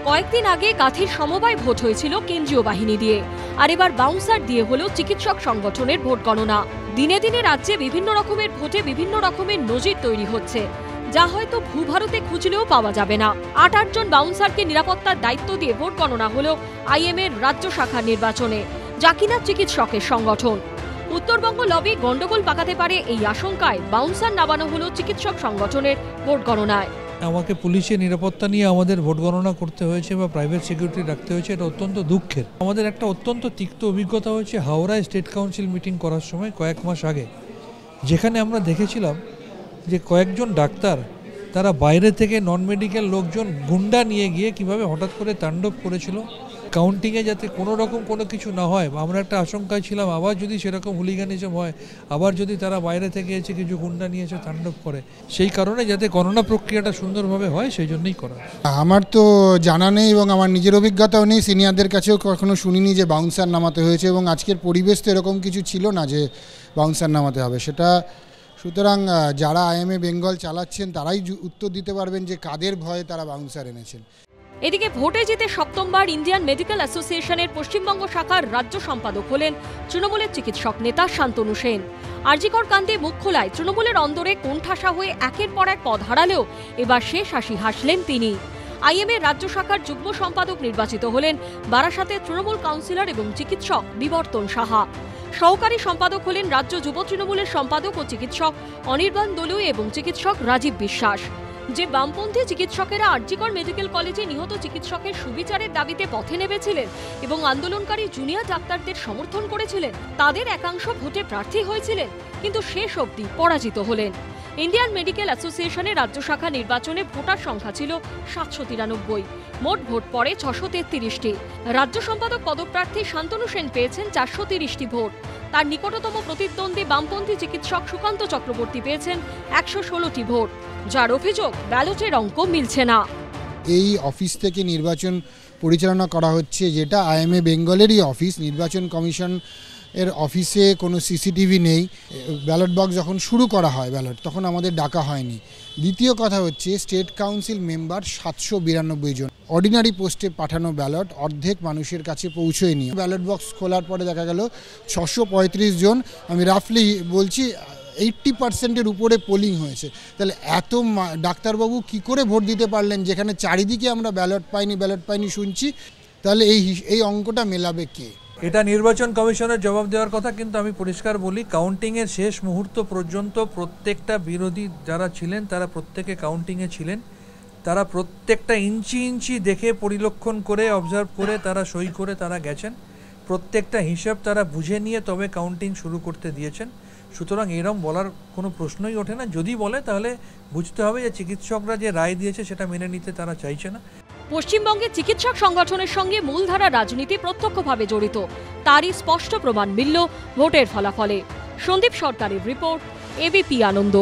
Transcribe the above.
কয়েকদিন আগে কাঁথির সমবায় ভোট হয়েছিল কেন্দ্রীয় বাহিনী দিয়ে, আর এবার বাউন্সার দিয়ে হলো চিকিৎসক সংগঠনের ভোট গণনা। দিনে দিনে রাজ্যে বিভিন্ন রকমের ভোটে বিভিন্ন রকমের নজির তৈরি হচ্ছে, যা হয়তো ভূভারতে খুঁজলেও পাওয়া যাবে না। ৮ জন বাউন্সারকে নিরাপত্তার দায়িত্ব দিয়ে ভোট গণনা হলো আইএমএর রাজ্য শাখার নির্বাচনে, যা কিনা চিকিৎসকের সংগঠন। উত্তরবঙ্গ লবি গন্ডগোল পাকাতে পারে এই আশঙ্কায় বাউন্সার নামানো হলো চিকিৎসক সংগঠনের ভোট গণনায়। আমাকে পুলিশের নিরাপত্তা নিয়ে আমাদের ভোট গণনা করতে হয়েছে বা প্রাইভেট সিকিউরিটি রাখতে হয়েছে, এটা অত্যন্ত দুঃখের। আমাদের একটা অত্যন্ত তিক্ত অভিজ্ঞতা হয়েছে হাওড়ায় স্টেট কাউন্সিল মিটিং করার সময় কয়েক মাস আগে, যেখানে আমরা দেখেছিলাম যে কয়েকজন ডাক্তার তারা বাইরে থেকে নন মেডিকেল লোকজন গুন্ডা নিয়ে গিয়ে কিভাবে হঠাৎ করে তাণ্ডব করেছিল। কাউন্টিংয়ে যাতে কোনো রকম কোনো কিছু না হয়, আমরা একটা আশঙ্কায় ছিলাম আবার যদি সেরকম হুলিগানিজম হয়, আবার যদি তারা বাইরে থেকে এসে কিছু গুন্ডা নিয়ে এসে তাণ্ডব করে, সেই কারণে যাতে গণনা প্রক্রিয়াটা সুন্দরভাবে হয় সেই জন্যই করা। আমার তো জানা নেই এবং আমার নিজের অভিজ্ঞতাও নেই, সিনিয়রদের কাছেও কখনো শুনিনি যে বাউন্সার নামাতে হয়েছে, এবং আজকের পরিবেশ তো এরকম কিছু ছিল না যে বাউন্সার নামাতে হবে সেটা। সুতরাং যারা আইএমএ বেঙ্গল চালাচ্ছেন তারাই উত্তর দিতে পারবেন যে কাদের ভয়ে তারা বাউন্সার এনেছেন। এদিকে ভোটে জিতে সপ্তমবার ইন্ডিয়ান মেডিকেল অ্যাসোসিয়েশনের পশ্চিমবঙ্গ শাখার রাজ্য সম্পাদক হলেন তৃণমূলের চিকিৎসক নেতা শান্তনু সেন। আরজিকর কাণ্ডে মুখ খোলায় তৃণমূলের অন্দরে কোণঠাসা হয়ে একের পর এক পদ হারালেও এবার শেষ হাসি হাসলেন তিনি। আইএমএ রাজ্য শাখার যুগ্ম সম্পাদক নির্বাচিত হলেন বারাসাতের তৃণমূল কাউন্সিলর এবং চিকিৎসক বিবর্তন সাহা। সহকারী সম্পাদক হলেন রাজ্য যুব তৃণমূলের সম্পাদক ও চিকিৎসক অনির্বাণ দলুই এবং চিকিৎসক রাজীব বিশ্বাস। যে বামপন্থী চিকিৎসকেরা আরজিকর মেডিকেল কলেজে নিহত চিকিৎসকের সুবিচারের দাবিতে পথে নেমেছিলেন এবং আন্দোলনকারী জুনিয়র ডাক্তারদের সমর্থন করেছিলেন, তাদের একাংশ ভোটে প্রার্থী হয়েছিলেন, কিন্তু শেষ অবধি পরাজিত হলেন। ইন্ডিয়ান মেডিকেল অ্যাসোসিয়েশনের রাজ্য শাখা নির্বাচনে ভোটার সংখ্যা ছিল 793, মোট ভোট পড়ে 633টি। রাজ্য সম্পাদক পদপ্রার্থী শান্তনু সেন পেয়েছেন 430টি ভোট। তার নিকটতম প্রতিদ্বন্দ্বী বামপন্থী চিকিৎসক সুকান্ত চক্রবর্তী পেয়েছেন 116টি ভোট, যার অভিযোগ ব্যালটের অঙ্ক মিলছে না। এই অফিস থেকে নির্বাচন পরিচালনা করা হচ্ছে, যেটা আইএমএ বেঙ্গলেরই অফিস। নির্বাচন কমিশন এর অফিসে কোনো সিসিটিভি নেই। ব্যালট বক্স যখন শুরু করা হয় ব্যালট, তখন আমাদের ডাকা হয়নি। দ্বিতীয় কথা হচ্ছে স্টেট কাউন্সিল মেম্বার 792 জন, অর্ডিনারি পোস্টে পাঠানো ব্যালট অর্ধেক মানুষের কাছে পৌঁছয়নি। ব্যালট বক্স খোলার পরে দেখা গেল 635 জন, আমি রাফলি বলছি 80%-এর উপরে পোলিং হয়েছে। তাহলে এত ডাক্তারবাবু কি করে ভোট দিতে পারলেন, যেখানে চারিদিকে আমরা ব্যালট পাইনি শুনছি? তাহলে এই অঙ্কটা মেলাবে কে? এটা নির্বাচন কমিশনের জবাব দেওয়ার কথা, কিন্তু আমি পরিষ্কার বলি, কাউন্টিংয়ের শেষ মুহূর্ত পর্যন্ত প্রত্যেকটা বিরোধী যারা ছিলেন তারা প্রত্যেকে কাউন্টিংয়ে ছিলেন। তারা প্রত্যেকটা ইঞ্চি দেখে পরিলক্ষণ করে অবজার্ভ করে তারা সই করে তারা গেছেন। প্রত্যেকটা হিসাব তারা বুঝে নিয়ে তবে কাউন্টিং শুরু করতে দিয়েছেন। সুতরাং এরম বলার কোনো প্রশ্নই ওঠে না। যদি বলে তাহলে বুঝতে হবে যে চিকিৎসকরা যে রায় দিয়েছে সেটা মেনে নিতে তারা চাইছে না। পশ্চিমবঙ্গে চিকিৎসক সংগঠনের সঙ্গে মূলধারা রাজনীতি প্রত্যক্ষভাবে জড়িত, তারই স্পষ্ট প্রমাণ মিলল ভোটের ফলাফলে। সন্দীপ সরকারের রিপোর্ট, এবিপি আনন্দ।